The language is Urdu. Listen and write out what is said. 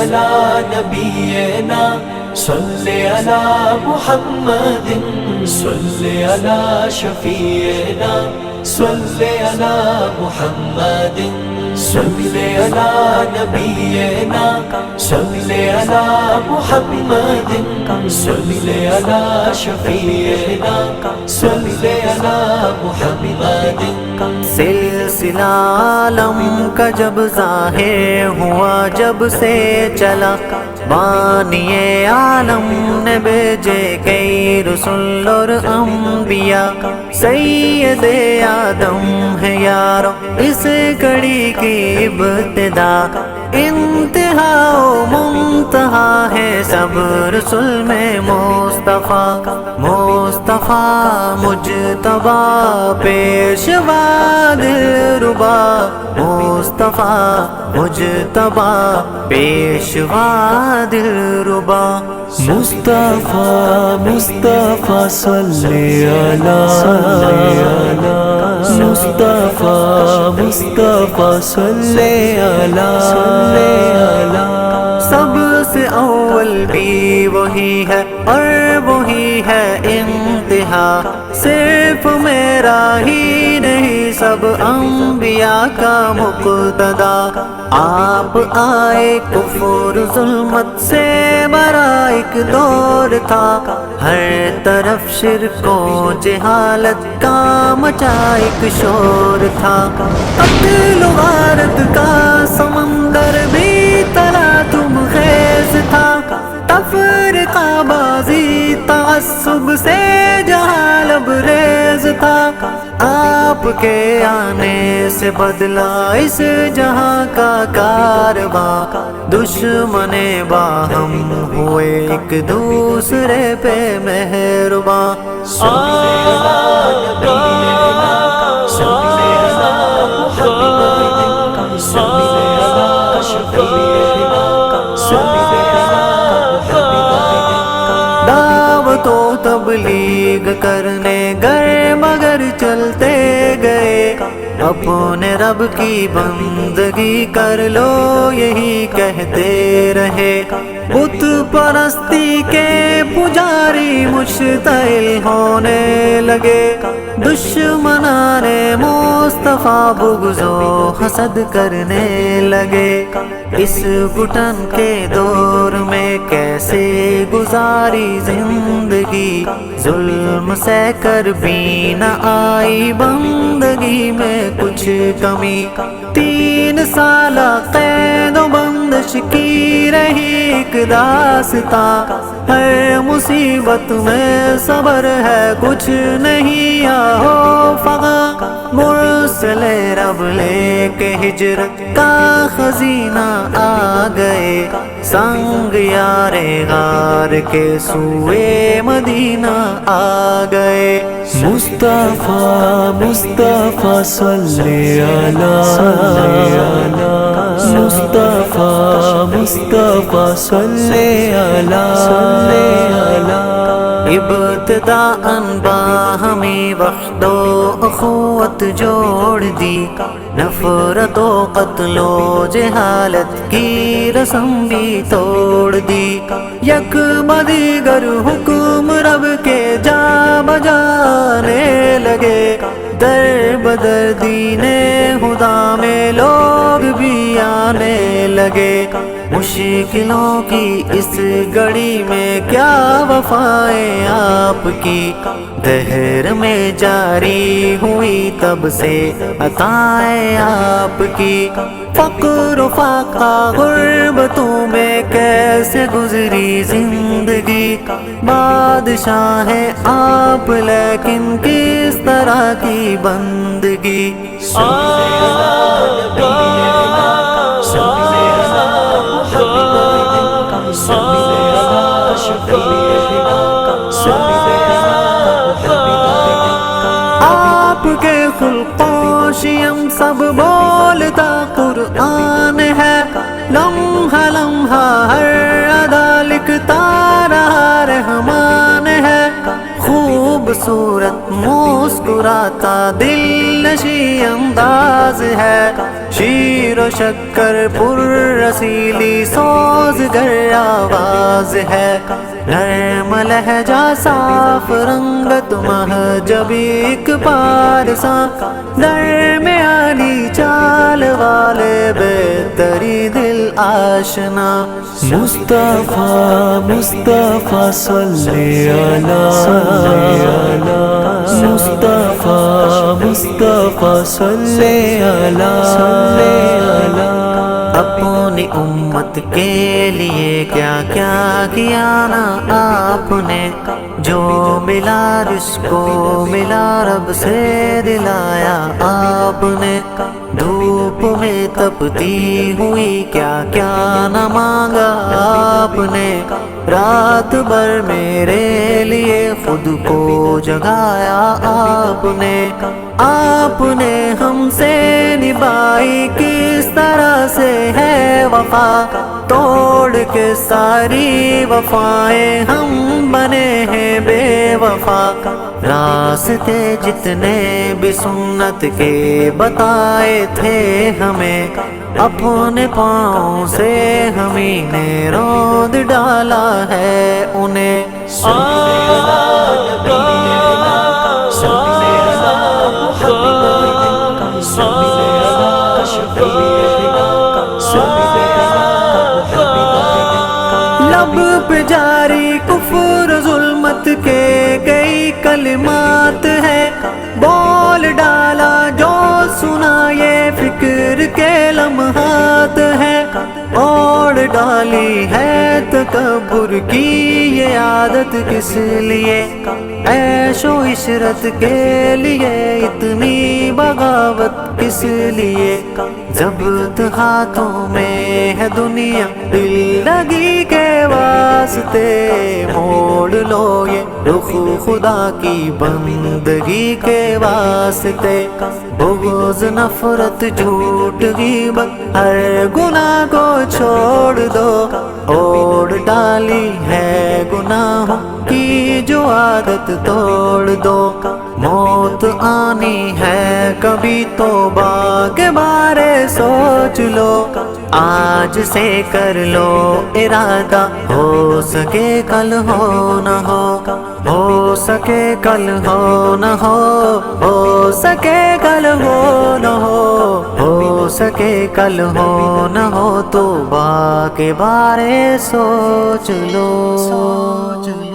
علی نبینا صلی علی محمد صلی علی شفیعنا صلی علی محمد صلی علی نبینا صلی علی محمد صلی علی شفیعنا صلی علی محمد سلسلہ عالم کا جب ظاہر ہوا، جب سے چلا بانی عالم نے بھیجے کئی رسول اور انبیاء، سید آدم ہے یارو اس کڑی کی ابتدا، انتہا و منتہا ہے سب رسول میں مصطفیٰ، مصطفیٰ مجتبی پیشوا دلربا، مصطفیٰ مجتبی پیشوا دلربا، مصطفیٰ مصطفیٰ صلی علی مصطفیٰ مصطفیٰ صلی علی سب سے اول بھی وہی ہے اور وہی ہے انتہا، صرف میرا ہی نہیں سب انبیاء کا مقتدا، آپ آئے کفر ظلمت سے بھرا ایک دور تھا، ہر طرف شرک و جہالت کا مچا ایک شور تھا، قتل و غارت کا سمندر بھی تلا تم خیز تھا، تفرقہ بازی تعصب سے جہاں لبریز تھا، آپ کے آنے سے بدلا اس جہاں کا کارواں، دشمن باہم ہوئے ایک دوسرے پہ مہرباں، دعوت و تبلیغ کرنے گئے مگر چلتے گئے، اپنے رب کی بندگی کر لو یہی کہتے رہے، بت پرستی کے پجاری مشتعل ہونے لگے، دشمنان مصطفیٰ بغض و حسد کرنے لگے، اس گھٹن کے دور میں کیسے گزاری زندگی، ظلم سہ کر بھی نہ آئی بندگی میں کچھ کمی، 3 سالہ قید و بندش کی رہی ایک داستاں، ہر مصیبت میں صبر ہے کچھ نہیں آہو فغاں، مرسل رب لے کے ہجرت کا خزینہ آ گئے، سنگ یار غار کے سوئے مدینہ آ گئے، مصطفیٰ مصطفیٰ صلی علی مصطفیٰ مصطفیٰ صلی علی ابتداءً باہمی وحدت و اخوت جوڑ دی، نفرت و قتل و جہالت کی رسم بھی توڑ دی، یک بدیگر حکم رب کے جا بجانے لگے، در بدر دین خدا میں لوگ بھی آنے لگے، مشکلوں کی اس گھڑی میں کیا وفائیں آپ کی، دہر میں جاری ہوئی تب سے عطائیں آپ کی، فقر و فاقہ غربتوں میں کیسے گزری زندگی، بادشاہ ہیں آپ لیکن کس طرح کی بندگی، آپ کے خلق و شیم سب بولتا قرآن ہے، لمحہ لمحہ ہر ادا لکھتا رہا رحمان ہے، خوب خوبصورت مسکراتا دل نشی انداز ہے، شیر و شکر پر رسیلی سوزگر آواز ہے، نرم لہجہ صاف رنگت مہجبی ایک پارساں، درمیانی چال والے بہتری دل آشنا، مصطفیٰ مصطفیٰ صلی علی مصطفیٰ مصطفیٰ صلی علی اپنی امت کے لیے کیا کیا کیا نا آپ نے، جو ملا جس کو ملا رب سے دلایا آپ نے، دھوپ میں تپتی ہوئی کیا کیا نہ مانگا آپ نے، رات بھر میرے لیے خود کو جگایا آپ نے ہم سے نبھائی کس طرح سے ہے وفا، توڑ کے ساری وفائیں ہم بنے ہیں بے وفا، راستے جتنے بھی سنت کے بتائے تھے ہمیں، اپنے پاؤں سے ہمیں نے روند ڈالا ہے انہیں، لب پہ جاری کفر ظلمت کے کئی کلمات ہے، بول ڈالا جو سنا یہ فکر کے لمحات ہے، اوڑ ڈالی ہے تکبر کی یہ عادت کس لیے، عیش و عشرت کے لیے اتنی بغاوت کس لیے، ضبط ہاتھوں میں ہے دنیا دل لگی کے واسطے، موڑ لو یہ رخ خدا کی بندگی کے واسطے، بغض نفرت جھوٹ غیبت ہر گناہ کو چھوڑ دو، اوڑ ڈالی ہے گناہوں کی جو عادت توڑ دو، موت آنی ہے کبھی توبہ کے بارے سوچ لو، آج سے کر لو ارادہ، ہو سکے کل ہو نہ ہو سکے کل ہو نہ ہو سکے کل ہو نہ ہو سکے کل ہو نہ ہو، توبہ کے بارے سوچ لو۔